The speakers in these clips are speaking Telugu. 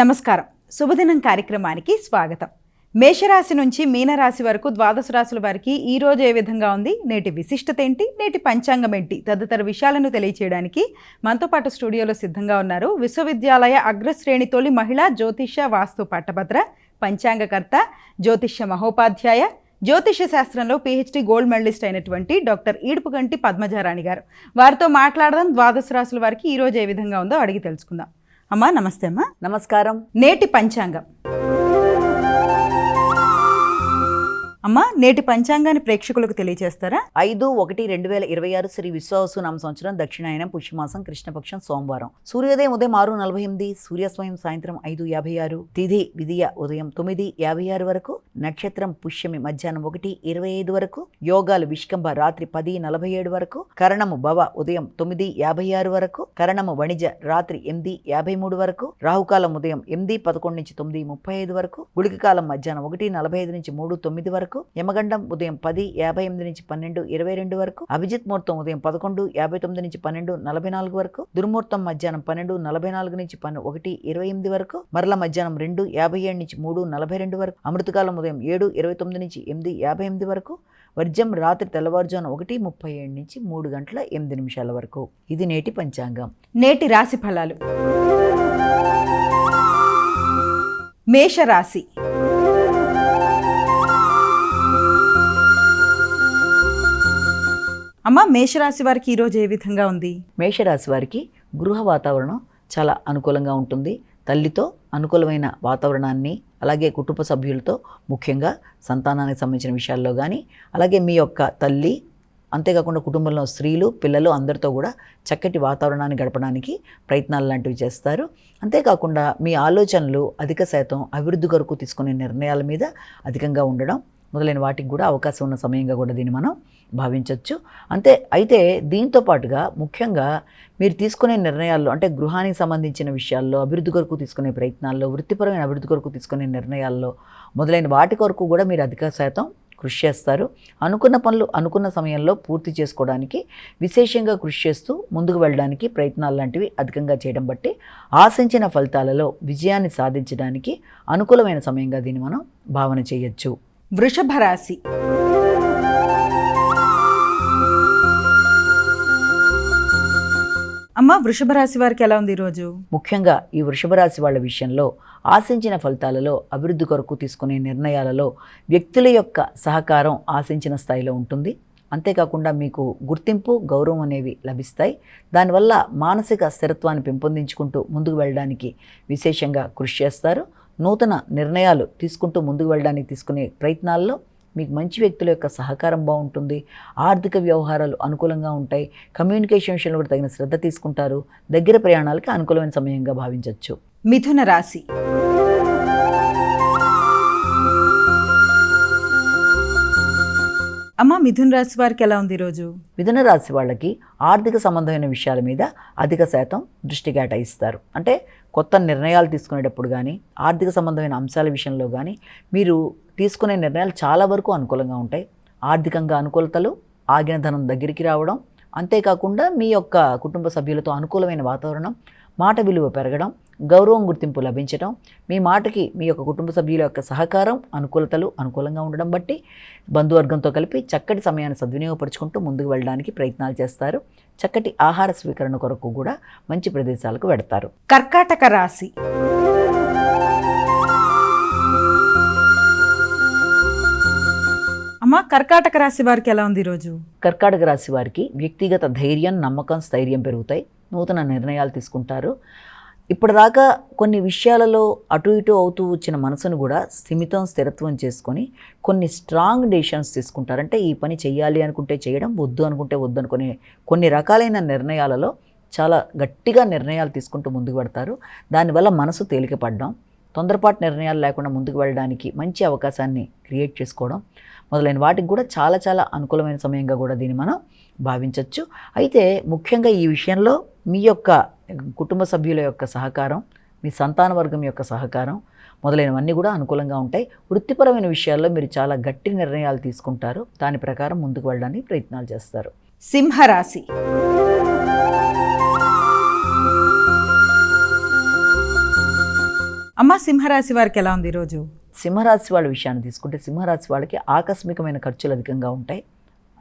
నమస్కారం. శుభదినం కార్యక్రమానికి స్వాగతం. మేషరాశి నుంచి మీనరాశి వరకు ద్వాదశ రాశుల వారికి ఈ రోజు ఏ విధంగా ఉంది, నేటి విశిష్టత ఏంటి, నేటి పంచాంగం ఏంటి తదితర విషయాలను తెలియచేయడానికి మనతో పాటు స్టూడియోలో సిద్ధంగా ఉన్నారు విశ్వవిద్యాలయ అగ్రశ్రేణి తొలి మహిళా జ్యోతిష్య వాస్తు పట్టభద్ర పంచాంగకర్త జ్యోతిష్య మహోపాధ్యాయ జ్యోతిష్య శాస్త్రంలో పిహెచ్డి గోల్డ్ మెడలిస్ట్ అయినటువంటి డాక్టర్ ఈడుపుగంటి పద్మజారాణి గారు. వారితో మాట్లాడదాం. ద్వాదశ రాశుల వారికి ఈ రోజు ఏ విధంగా ఉందో అడిగి తెలుసుకుందాం. అమ్మా నమస్తే. అమ్మా నమస్కారం. నేటి పంచాంగం. అమ్మా నేటి పంచాంగాన్ని ప్రేక్షకులకు తెలియజేస్తారా? 5/1/2026 శ్రీ విశ్వావసునామ సంవత్సరం దక్షిణాయనం పుష్యమాసం కృష్ణపక్షం సోమవారం. సూర్యోదయం ఉదయం 6:48, సూర్యాస్తమయం సాయంత్రం 5:56, తిథి విదియ ఉదయం 9:56 వరకు, నక్షత్రం పుష్యమి మధ్యాహ్నం 1:25 వరకు, యోగాలు విష్కంభ రాత్రి 10:47 వరకు, కరణము భవ ఉదయం 9:56 వరకు, కరణము వణిజ రాత్రి 8:53 వరకు, రాహుకాలం ఉదయం 8:11 నుంచి 9:35 వరకు, గుళిక కాలం మధ్యాహ్నం 1:45 నుంచి 3:09 వరకు, యమగండం ఉదయం 10:58 నుంచి 12:22 వరకు, అభిజిత్ ముహూర్తం ఉదయం 11:59 నుంచి 12:44 వరకు, దుర్ముహూర్తం మధ్యాహ్నం 12:44 నుంచి 1:28 వరకు, మరల మధ్యాహ్నం 2:57 నుంచి 3:42 వరకు, అమృతకాలం ఉదయం 7:29 నుంచి 8:58 వరకు, వర్జం రాత్రి తెల్లవారుజామున 1:37 నుంచి 3:08 వరకు. ఇది నేటి పంచాంగం. నేటి రాశి ఫలాలు. మేషరాశి. అమ్మ మేషరాశి వారికి ఈరోజు ఏ విధంగా ఉంది? మేషరాశి వారికి గృహ వాతావరణం చాలా అనుకూలంగా ఉంటుంది. తల్లితో అనుకూలమైన వాతావరణాన్ని, అలాగే కుటుంబ సభ్యులతో, ముఖ్యంగా సంతానానికి సంబంధించిన విషయాల్లో కానీ, అలాగే మీ యొక్క తల్లి, అంతేకాకుండా కుటుంబంలో స్త్రీలు, పిల్లలు అందరితో కూడా చక్కటి వాతావరణాన్ని గడపడానికి ప్రయత్నాలు లాంటివి చేస్తారు. అంతేకాకుండా మీ ఆలోచనలు అధిక శాతం అభివృద్ధి కొరకు తీసుకునే నిర్ణయాల మీద అధికంగా ఉండడం మొదలైన వాటికి కూడా అవకాశం ఉన్న సమయంగా కూడా దీన్ని మనం భావించవచ్చు. అయితే దీంతో పాటుగా ముఖ్యంగా మీరు తీసుకునే నిర్ణయాల్లో, అంటే గృహానికి సంబంధించిన విషయాల్లో, అభివృద్ధి కొరకు తీసుకునే ప్రయత్నాల్లో, వృత్తిపరమైన అభివృద్ధి కొరకు తీసుకునే నిర్ణయాల్లో మొదలైన వాటి కొరకు కూడా మీరు అధిక శాతం కృషి చేస్తారు. అనుకున్న పనులు అనుకున్న సమయంలో పూర్తి చేసుకోవడానికి విశేషంగా కృషి చేస్తూ ముందుకు వెళ్ళడానికి ప్రయత్నాలు లాంటివి అధికంగా చేయడం బట్టి ఆశించిన ఫలితాలలో విజయాన్ని సాధించడానికి అనుకూలమైన సమయంగా దీన్ని మనం భావన చేయొచ్చు. వృషభ రాశి. అమ్మ వృషభ రాశి వారికి ఎలా ఉంది ఈరోజు? ముఖ్యంగా ఈ వృషభ రాశి వాళ్ళ విషయంలో ఆశించిన ఫలితాలలో, అభివృద్ధి కొరకు తీసుకునే నిర్ణయాలలో వ్యక్తుల యొక్క సహకారం ఆశించిన స్థాయిలో ఉంటుంది. అంతేకాకుండా మీకు గుర్తింపు, గౌరవం అనేవి లభిస్తాయి. దానివల్ల మానసిక స్థిరత్వాన్ని పెంపొందించుకుంటూ ముందుకు వెళ్ళడానికి విశేషంగా కృషి చేస్తారు. నూతన నిర్ణయాలు తీసుకుంటూ ముందుకు వెళ్ళడానికి తీసుకునే ప్రయత్నాల్లో మీకు మంచి వ్యక్తుల యొక్క సహకారం బాగుంటుంది. ఆర్థిక వ్యవహారాలు అనుకూలంగా ఉంటాయి. కమ్యూనికేషన్ విషయంలో కూడా తగిన శ్రద్ధ తీసుకుంటారు. దగ్గర ప్రయాణాలకి అనుకూలమైన సమయంగా భావించవచ్చు. మిథున రాశి. అమ్మ మిథున రాశి వారికి ఎలా ఉంది ఈరోజు? మిథున రాశి వాళ్ళకి ఆర్థిక సంబంధమైన విషయాల మీద అధిక శాతం దృష్టి కేటాయిస్తారు. అంటే కొత్త నిర్ణయాలు తీసుకునేటప్పుడు కానీ, ఆర్థిక సంబంధమైన అంశాల విషయంలో కానీ మీరు తీసుకునే నిర్ణయాలు చాలా వరకు అనుకూలంగా ఉంటాయి. ఆర్థికంగా అనుకూలతలు, ఆగిన ధనం దగ్గరికి రావడం, అంతేకాకుండా మీ యొక్క కుటుంబ సభ్యులతో అనుకూలమైన వాతావరణం, మాట విలువ పెరగడం, గౌరవం, గుర్తింపు లభించడం, మీ మాటకి మీ యొక్క కుటుంబ సభ్యుల యొక్క సహకారం, అనుకూలతలు అనుకూలంగా ఉండడం బట్టి బంధువర్గంతో కలిపి చక్కటి సమయాన్ని సద్వినియోగపరుచుకుంటూ ముందుకు వెళ్ళడానికి ప్రయత్నాలు చేస్తారు. చక్కటి ఆహార స్వీకరణ కొరకు కూడా మంచి ప్రదేశాలకు వెడతారు. కర్కాటక రాశి. అమ్మ కర్కాటక రాశి వారికి ఎలా ఉంది ఈరోజు? కర్కాటక రాశి వారికి వ్యక్తిగత ధైర్యం, నమ్మకం, స్థైర్యం పెరుగుతాయి. నూతన నిర్ణయాలు తీసుకుంటారు. ఇప్పటిదాకా కొన్ని విషయాలలో అటు ఇటు అవుతూ వచ్చిన మనసును కూడా స్థిరత్వం చేసుకొని కొన్ని స్ట్రాంగ్ డెసిషన్స్ తీసుకుంటారు. అంటే ఈ పని చేయాలి అనుకుంటే చేయడం, వద్దు అనుకుంటే వద్దు అనుకునే కొన్ని రకాలైన నిర్ణయాలలో చాలా గట్టిగా నిర్ణయాలు తీసుకుంటూ ముందుకు పెడతారు. దానివల్ల మనసు తేలికపడడం, తొందరపాటు నిర్ణయాలు లేకుండా ముందుకు వెళ్ళడానికి మంచి అవకాశాన్ని క్రియేట్ చేసుకోవడం మొదలైన వాటికి కూడా చాలా చాలా అనుకూలమైన సమయంగా కూడా దీన్ని మనం భావించవచ్చు. అయితే ముఖ్యంగా ఈ విషయంలో మీ యొక్క కుటుంబ సభ్యుల యొక్క సహకారం, మీ సంతాన వర్గం యొక్క సహకారం మొదలైనవన్నీ కూడా అనుకూలంగా ఉంటాయి. వృత్తిపరమైన విషయాల్లో మీరు చాలా గట్టి నిర్ణయాలు తీసుకుంటారు. దాని ప్రకారం ముందుకు వెళ్ళడానికి ప్రయత్నాలు చేస్తారు. సింహరాశి. అమ్మ సింహరాశి వారికి ఎలా ఉంది ఈరోజు? సింహరాశి వాళ్ళ విషయాన్ని తీసుకుంటే సింహరాశి వాళ్ళకి ఆకస్మికమైన ఖర్చులు అధికంగా ఉంటాయి.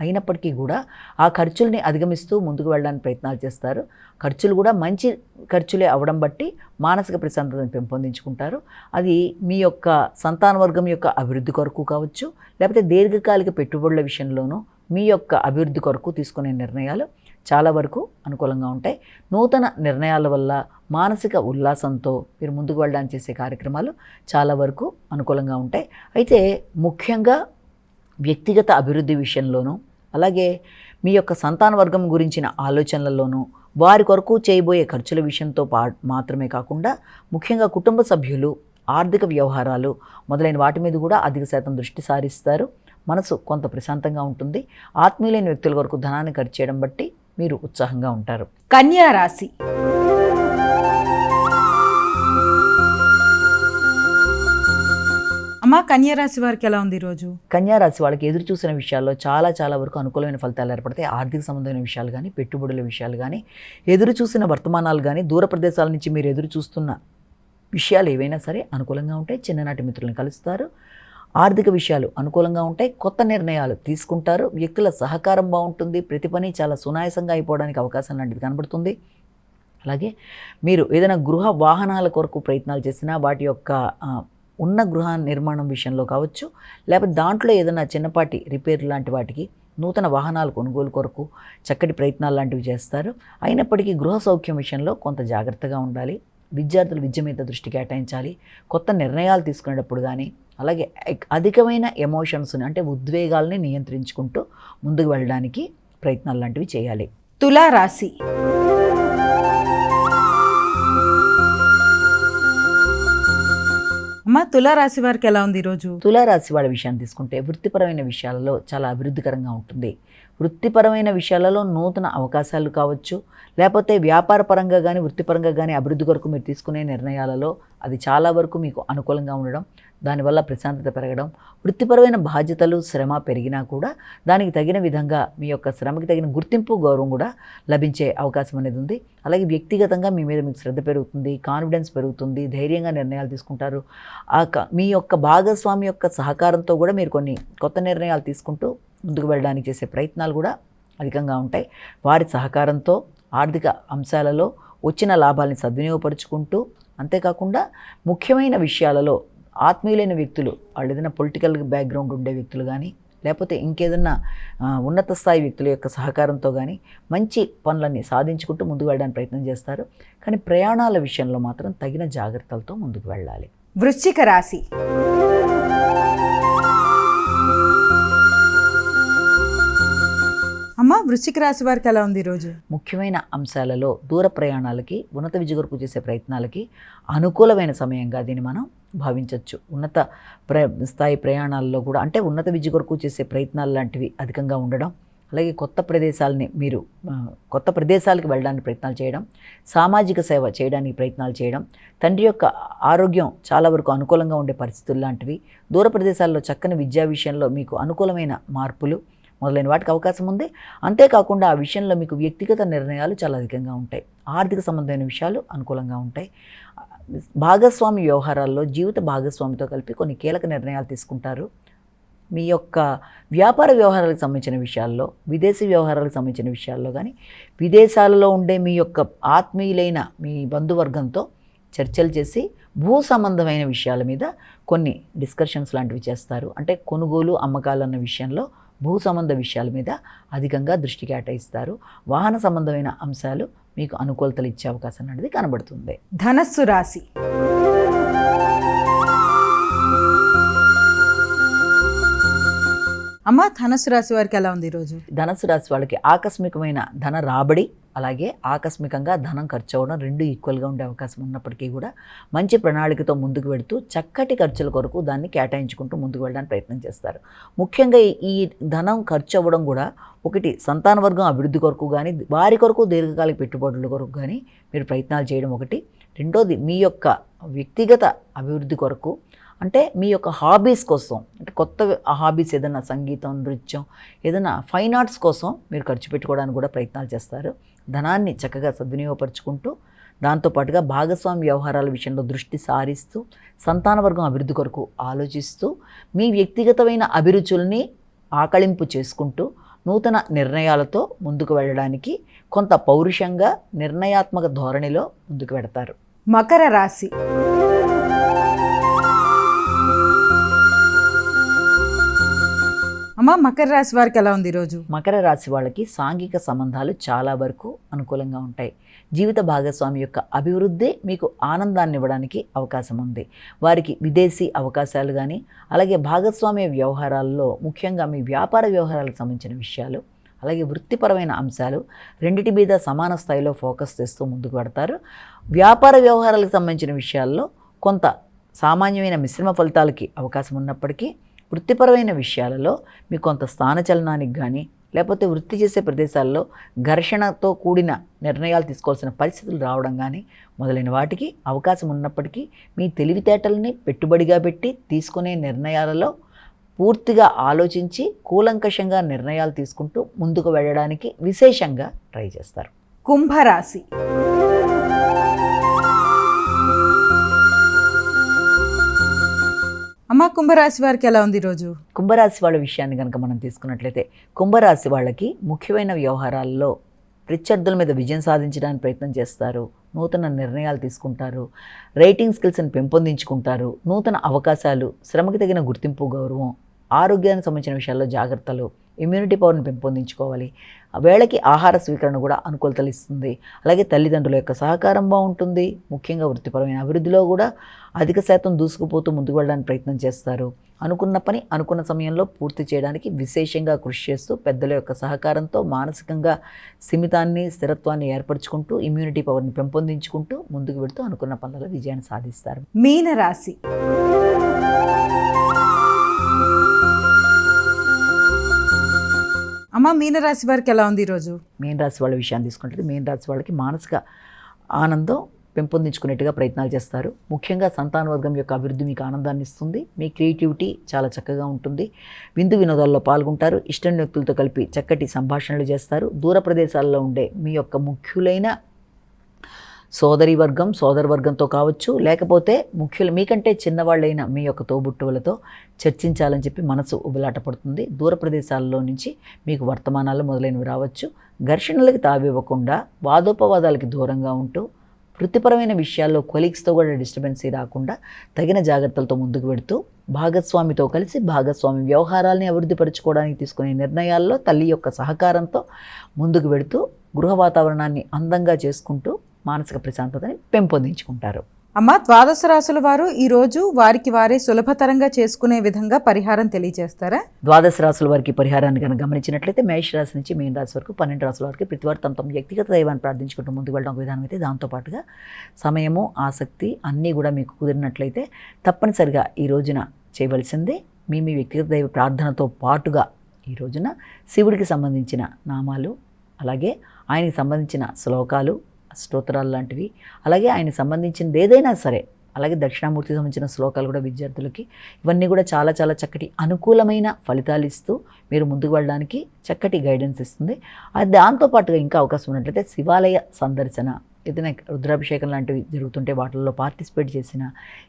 అయినప్పటికీ కూడా ఆ ఖర్చుల్ని అధిగమిస్తూ ముందుకు వెళ్ళడానికి ప్రయత్నాలు చేస్తారు. ఖర్చులు కూడా మంచి ఖర్చులే అవ్వడం బట్టి మానసిక ప్రశాంతతను పెంపొందించుకుంటారు. అది మీ యొక్క సంతాన వర్గం యొక్క అభివృద్ధి కొరకు కావచ్చు, లేకపోతే దీర్ఘకాలిక పెట్టుబడుల విషయంలోనూ మీ యొక్క అభివృద్ధి కొరకు తీసుకునే నిర్ణయాలు చాలా వరకు అనుకూలంగా ఉంటాయి. నూతన నిర్ణయాల వల్ల మానసిక ఉల్లాసంతో మీరు ముందుకు వెళ్ళడానికి చేసే కార్యక్రమాలు చాలా వరకు అనుకూలంగా ఉంటాయి. అయితే ముఖ్యంగా వ్యక్తిగత అభివృద్ధి విషయంలోనూ, అలాగే మీ యొక్క సంతాన వర్గం గురించిన ఆలోచనలలోనూ, వారి కొరకు చేయబోయే ఖర్చుల విషయంతో మాత్రమే కాకుండా ముఖ్యంగా కుటుంబ సభ్యులు, ఆర్థిక వ్యవహారాలు మొదలైన వాటి మీద కూడా అధిక శాతం దృష్టి సారిస్తారు. మనసు కొంత ప్రశాంతంగా ఉంటుంది. ఆత్మీయులైన వ్యక్తుల కొరకు ధనాన్ని ఖర్చు చేయడం బట్టి మీరు ఉత్సాహంగా ఉంటారు. కన్యా రాశి. అమ్మ కన్యా రాశి వారికి ఎలా ఉంది ఈరోజు? కన్యా రాశి వాళ్ళకి ఎదురు చూసిన విషయాల్లో చాలా వరకు అనుకూలమైన ఫలితాలు ఏర్పడతాయి. ఆర్థిక సంబంధమైన విషయాలు కానీ, పెట్టుబడుల విషయాలు కానీ, ఎదురు చూసిన వర్తమానాలు కానీ, దూర ప్రదేశాల నుంచి మీరు ఎదురు చూస్తున్న విషయాలు ఏవైనా సరే అనుకూలంగా ఉంటాయి. చిన్ననాటి మిత్రులను కలుస్తారు. ఆర్థిక విషయాలు అనుకూలంగా ఉంటాయి. కొత్త నిర్ణయాలు తీసుకుంటారు. వ్యక్తుల సహకారం బాగుంటుంది. ప్రతి పని చాలా సునాయాసంగా అయిపోవడానికి అవకాశం లాంటిది కనబడుతుంది. అలాగే మీరు ఏదైనా గృహ వాహనాల కొరకు ప్రయత్నాలు చేసినా వాటి యొక్క ఉన్న గృహ నిర్మాణం విషయంలో కావచ్చు, లేకపోతే దాంట్లో ఏదైనా చిన్నపాటి రిపేర్ లాంటి వాటికి, నూతన వాహనాల కొనుగోలు కొరకు చక్కటి ప్రయత్నాలు లాంటివి చేస్తారు. అయినప్పటికీ గృహ సౌఖ్యం విషయంలో కొంత జాగ్రత్తగా ఉండాలి. విద్యార్థులు విద్య మీద దృష్టి కేటాయించాలి. కొత్త నిర్ణయాలు తీసుకునేటప్పుడు కానీ, అలాగే అధికమైన ఎమోషన్స్ని అంటే ఉద్వేగాల్ని నియంత్రించుకుంటూ ముందుకు వెళ్ళడానికి ప్రయత్నాలు లాంటివి చేయాలి. తులా రాశి. అమ్మ తులారాశి వారికి ఎలా ఉంది ఈరోజు? తులారాశి వాళ్ళ విషయాన్ని తీసుకుంటే వృత్తిపరమైన విషయాలలో చాలా అభివృద్ధికరంగా ఉంటుంది. వృత్తిపరమైన విషయాలలో నూతన అవకాశాలు కావచ్చు, లేకపోతే వ్యాపార పరంగా కానీ వృత్తిపరంగా కానీ అభివృద్ధి కొరకు మీరు తీసుకునే నిర్ణయాలలో అది చాలా వరకు మీకు అనుకూలంగా ఉండడం, దానివల్ల ప్రశాంతత పెరగడం, వృత్తిపరమైన బాధ్యతలు శ్రమ పెరిగినా కూడా దానికి తగిన విధంగా మీ యొక్క శ్రమకి తగిన గుర్తింపు గౌరవం కూడా లభించే అవకాశం అనేది ఉంది. అలాగే వ్యక్తిగతంగా మీ మీద మీకు శ్రద్ధ పెరుగుతుంది, కాన్ఫిడెన్స్ పెరుగుతుంది, ధైర్యంగా నిర్ణయాలు తీసుకుంటారు. మీ యొక్క భాగస్వామి యొక్క సహకారంతో కూడా మీరు కొన్ని కొత్త నిర్ణయాలు తీసుకుంటూ ముందుకు వెళ్ళడానికి చేసే ప్రయత్నాలు కూడా అధికంగా ఉంటాయి. వారి సహకారంతో ఆర్థిక అంశాలలో వచ్చిన లాభాలని సద్వినియోగపరుచుకుంటూ, అంతేకాకుండా ముఖ్యమైన విషయాలలో ఆత్మీయులైన వ్యక్తులు, వాళ్ళు ఏదైనా పొలిటికల్ బ్యాక్గ్రౌండ్ ఉండే వ్యక్తులు కానీ, లేకపోతే ఇంకేదన్నా ఉన్నత స్థాయి వ్యక్తుల యొక్క సహకారంతో కానీ మంచి పనులన్నీ సాధించుకుంటూ ముందుకు వెళ్ళడానికి ప్రయత్నం చేస్తారు. కానీ ప్రయాణాల విషయంలో మాత్రం తగిన జాగ్రత్తలతో ముందుకు వెళ్ళాలి. వృశ్చిక రాశి. అమ్మ వృశ్చిక రాశి వారికి ఎలా ఉంది ఈరోజు? ముఖ్యమైన అంశాలలో దూర ప్రయాణాలకి, ఉన్నత విద్య కొరకు చేసే ప్రయత్నాలకి అనుకూలమైన సమయంగా దీన్ని మనం భావించవచ్చు. ఉన్నత స్థాయి ప్రయాణాల్లో కూడా, అంటే ఉన్నత విద్య కొరకు చేసే ప్రయత్నాలు లాంటివి అధికంగా ఉండడం, అలాగే కొత్త ప్రదేశాలకు వెళ్ళడానికి ప్రయత్నాలు చేయడం, సామాజిక సేవ చేయడానికి ప్రయత్నాలు చేయడం, తండ్రి యొక్క ఆరోగ్యం చాలా వరకు అనుకూలంగా ఉండే పరిస్థితులు లాంటివి, దూర ప్రదేశాల్లో చక్కని విద్యా విషయంలో మీకు అనుకూలమైన మార్పులు మొదలైన వాటికి అవకాశం ఉంది. అంతేకాకుండా ఆ విషయంలో మీకు వ్యక్తిగత నిర్ణయాలు చాలా అధికంగా ఉంటాయి. ఆర్థిక సంబంధమైన విషయాలు అనుకూలంగా ఉంటాయి. భాగస్వామి వ్యవహారాల్లో జీవిత భాగస్వామితో కలిపి కొన్ని కీలక నిర్ణయాలు తీసుకుంటారు. మీ యొక్క వ్యాపార వ్యవహారాలకు సంబంధించిన విషయాల్లో, విదేశీ వ్యవహారాలకు సంబంధించిన విషయాల్లో కానీ, విదేశాలలో ఉండే మీ యొక్క ఆత్మీయులైన మీ బంధువర్గంతో చర్చలు చేసి భూ సంబంధమైన విషయాల మీద కొన్ని డిస్కషన్స్ లాంటివి చేస్తారు. అంటే కొనుగోలు అమ్మకాలు అన్న విషయంలో భూ సంబంధ విషయాల మీద అధికంగా దృష్టి కేటాయిస్తారు. వాహన సంబంధమైన అంశాలు మీకు అనుకూలతలు ఇచ్చే అవకాశం అనేది కనబడుతుంది. ధనస్సు రాశి. అమ్మ ధనస్సు రాశి వారికి ఎలా ఉంది ఈరోజు? ధనస్సు రాశి వాళ్ళకి ఆకస్మికమైన ధన రాబడి, అలాగే ఆకస్మికంగా ధనం ఖర్చు అవ్వడం రెండు ఈక్వల్గా ఉండే అవకాశం ఉన్నప్పటికీ కూడా మంచి ప్రణాళికతో ముందుకు వెళుతూ చక్కటి ఖర్చుల కొరకు దాన్ని కేటాయించుకుంటూ ముందుకు వెళ్ళడానికి ప్రయత్నం చేస్తారు. ముఖ్యంగా ఈ ధనం ఖర్చు అవ్వడం కూడా ఒకటి సంతాన వర్గం అభివృద్ధి కొరకు కానీ, వారి కొరకు దీర్ఘకాలిక పెట్టుబడుల కొరకు కానీ మీరు ప్రయత్నాలు చేయడం ఒకటి. రెండోది మీ యొక్క వ్యక్తిగత అభివృద్ధి కొరకు, అంటే మీ యొక్క హాబీస్ కోసం, అంటే కొత్త హాబీస్ ఏదైనా సంగీతం, నృత్యం, ఏదైనా ఫైన్ ఆర్ట్స్ కోసం మీరు ఖర్చు పెట్టుకోవడానికి కూడా ప్రయత్నాలు చేస్తారు. ధనాన్ని చక్కగా సద్వినియోగపరుచుకుంటూ దాంతోపాటుగా భాగస్వామి వ్యవహారాల విషయంలో దృష్టి సారిస్తూ సంతానవర్గం అభివృద్ధి కొరకు ఆలోచిస్తూ మీ వ్యక్తిగతమైన అభిరుచుల్ని ఆకళింపు చేసుకుంటూ నూతన నిర్ణయాలతో ముందుకు వెళ్ళడానికి కొంత పౌరుషంగా నిర్ణయాత్మక ధోరణిలో ముందుకు వెడతారు. మకర రాశి. అమ్మ, మకర రాశి వారికి ఎలా ఉంది ఈరోజు? మకర రాశి వాళ్ళకి సాంఘిక సంబంధాలు చాలా వరకు అనుకూలంగా ఉంటాయి. జీవిత భాగస్వామి యొక్క అభివృద్ధి మీకు ఆనందాన్ని ఇవ్వడానికి అవకాశం ఉంది. వారికి విదేశీ అవకాశాలు కానీ, అలాగే భాగస్వామ్య వ్యవహారాల్లో ముఖ్యంగా మీ వ్యాపార వ్యవహారాలకు సంబంధించిన విషయాలు, అలాగే వృత్తిపరమైన అంశాలు రెండిటి మీద సమాన స్థాయిలో ఫోకస్ చేస్తూ ముందుకు పెడతారు. వ్యాపార వ్యవహారాలకు సంబంధించిన విషయాల్లో కొంత సామాన్యమైన మిశ్రమ ఫలితాలకి అవకాశం ఉన్నప్పటికీ వృత్తిపరమైన విషయాలలో మీకు కొంత స్థానచలనానికి కానీ, లేకపోతే వృత్తి చేసే ప్రదేశాల్లో ఘర్షణతో కూడిన నిర్ణయాలు తీసుకోవాల్సిన పరిస్థితులు రావడం కానీ మొదలైన వాటికి అవకాశం ఉన్నప్పటికీ మీ తెలివితేటల్ని పెట్టుబడిగా పెట్టి తీసుకునే నిర్ణయాలలో పూర్తిగా ఆలోచించి కూలంకషంగా నిర్ణయాలు తీసుకుంటూ ముందుకు వెళ్ళడానికి విశేషంగా ట్రై చేస్తారు. కుంభరాశి. అమ్మ, కుంభరాశి వారికి ఎలా ఉంది ఈరోజు? కుంభరాశి వాళ్ళ విషయాన్ని కనుక మనం తీసుకున్నట్లయితే కుంభరాశి వాళ్ళకి ముఖ్యమైన వ్యవహారాల్లో ప్రత్యర్థుల మీద విజయం సాధించడానికి ప్రయత్నం చేస్తారు. నూతన నిర్ణయాలు తీసుకుంటారు. రైటింగ్ స్కిల్స్ని పెంపొందించుకుంటారు. నూతన అవకాశాలు, శ్రమకి తగిన గుర్తింపు, గౌరవం, ఆరోగ్యానికి సంబంధించిన విషయాల్లో జాగ్రత్తలు, ఇమ్యూనిటీ పవర్ని పెంపొందించుకోవాలి. వేళకి ఆహార స్వీకరణ కూడా అనుకూలతలు ఇస్తుంది. అలాగే తల్లిదండ్రుల యొక్క సహకారం బాగుంటుంది. ముఖ్యంగా వృత్తిపరమైన అభివృద్ధిలో కూడా అధిక శాతం దూసుకుపోతూ ముందుకు వెళ్ళడానికి ప్రయత్నం చేస్తారు. అనుకున్న పని అనుకున్న సమయంలో పూర్తి చేయడానికి విశేషంగా కృషి చేస్తూ పెద్దల యొక్క సహకారంతో మానసికంగా స్థిమితాన్ని, స్థిరత్వాన్ని ఏర్పరచుకుంటూ ఇమ్యూనిటీ పవర్ని పెంపొందించుకుంటూ ముందుకు వెళుతూ అనుకున్న పనులలో విజయాన్ని సాధిస్తారు. మీనరాశి. అమ్మ, మీనరాశి వారికి ఎలా ఉంది ఈరోజు? మీనరాశి వాళ్ళ విషయాన్ని తీసుకుంటే మీనరాశి వాళ్ళకి మానసిక ఆనందం పెంపొందించుకునేట్టుగా ప్రయత్నాలు చేస్తారు. ముఖ్యంగా సంతానవర్గం యొక్క అభివృద్ధి మీకు ఆనందాన్ని ఇస్తుంది. మీ క్రియేటివిటీ చాలా చక్కగా ఉంటుంది. విందు వినోదాల్లో పాల్గొంటారు. ఇష్టం వ్యక్తులతో కలిపి చక్కటి సంభాషణలు చేస్తారు. దూర ప్రదేశాల్లో ఉండే మీ యొక్క ముఖ్యులైన సోదరవర్గంతో కావచ్చు, లేకపోతే మీకంటే చిన్నవాళ్ళైన మీ యొక్క తోబుట్టువులతో చర్చించాలని చెప్పి మనసు ఉబలాట పడుతుంది. దూర ప్రదేశాల్లో నుంచి మీకు వర్తమానాలు మొదలైనవి రావచ్చు. ఘర్షణలకు తావివ్వకుండా వాదోపవాదాలకి దూరంగా ఉంటూ వృత్తిపరమైన విషయాల్లో కొలీగ్స్తో కూడా డిస్టర్బెన్సీ రాకుండా తగిన జాగ్రత్తలతో ముందుకు వెడుతూ భాగస్వామితో కలిసి భాగస్వామి వ్యవహారాలని అభివృద్ధిపరచుకోవడానికి తీసుకునే నిర్ణయాల్లో తల్లి యొక్క సహకారంతో ముందుకు వెడుతూ గృహ వాతావరణాన్ని అందంగా చేసుకుంటూ మానసిక ప్రశాంతతని పెంపొందించుకుంటారు. అమ్మ, ద్వాదశ రాశుల వారు ఈరోజు వారికి వారే సులభతరంగా చేసుకునే విధంగా పరిహారం తెలియజేస్తారా? ద్వాదశ రాశుల వారికి పరిహారాన్ని కనుక గమనించినట్లయితే మేషరాశి నుంచి మీన రాశి వరకు 12 రాశుల వారికి ప్రతివారు తమ వ్యక్తిగత దైవాన్ని ప్రార్థించుకుంటూ ముందుకు వెళ్ళడం ఒక విధానం అయితే, దాంతోపాటుగా సమయము, ఆసక్తి అన్నీ కూడా మీకు కుదిరినట్లయితే తప్పనిసరిగా ఈ రోజున చేయవలసిందే మీ వ్యక్తిగత దైవ ప్రార్థనతో పాటుగా ఈ రోజున శివుడికి సంబంధించిన నామాలు, అలాగే ఆయనకి సంబంధించిన శ్లోకాలు, స్తోత్రాలు లాంటివి, అలాగే ఆయనకి సంబంధించినది ఏదైనా సరే, అలాగే దక్షిణామూర్తికి సంబంధించిన శ్లోకాలు కూడా విద్యార్థులకి, ఇవన్నీ కూడా చాలా చాలా చక్కటి అనుకూలమైన ఫలితాలు ఇస్తూ మీరు ముందుకు వెళ్ళడానికి చక్కటి గైడెన్స్ ఇస్తుంది. అది దాంతోపాటుగా ఇంకా అవకాశం ఉన్నట్లయితే శివాలయ సందర్శన, ఏదైనా రుద్రాభిషేకం లాంటివి జరుగుతుంటే వాటిల్లో పార్టిసిపేట్ చేసిన,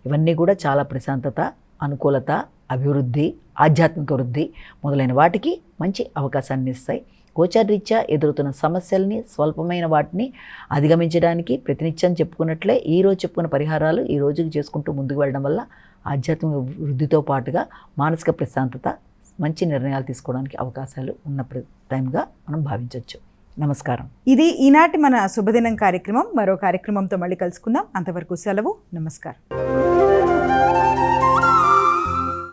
ఇవన్నీ కూడా చాలా ప్రశాంతత, అనుకూలత, అభివృద్ధి, ఆధ్యాత్మిక వృద్ధి మొదలైన వాటికి మంచి అవకాశాన్ని ఇస్తాయి. గోచారరీత్యా ఎదురుతున్న సమస్యల్ని, స్వల్పమైన వాటిని అధిగమించడానికి ప్రతినిత్యం చెప్పుకున్నట్లే ఈరోజు చెప్పుకున్న పరిహారాలు ఈ రోజుకి చేసుకుంటూ ముందుకు వెళ్ళడం వల్ల ఆధ్యాత్మిక వృద్ధితో పాటుగా మానసిక ప్రశాంతత, మంచి నిర్ణయాలు తీసుకోవడానికి అవకాశాలు ఉన్న టైంగా మనం భావించవచ్చు. నమస్కారం. ఇది ఈనాటి మన శుభదినం కార్యక్రమం. మరో కార్యక్రమంతో మళ్ళీ కలుసుకుందాం. అంతవరకు సెలవు. నమస్కారం.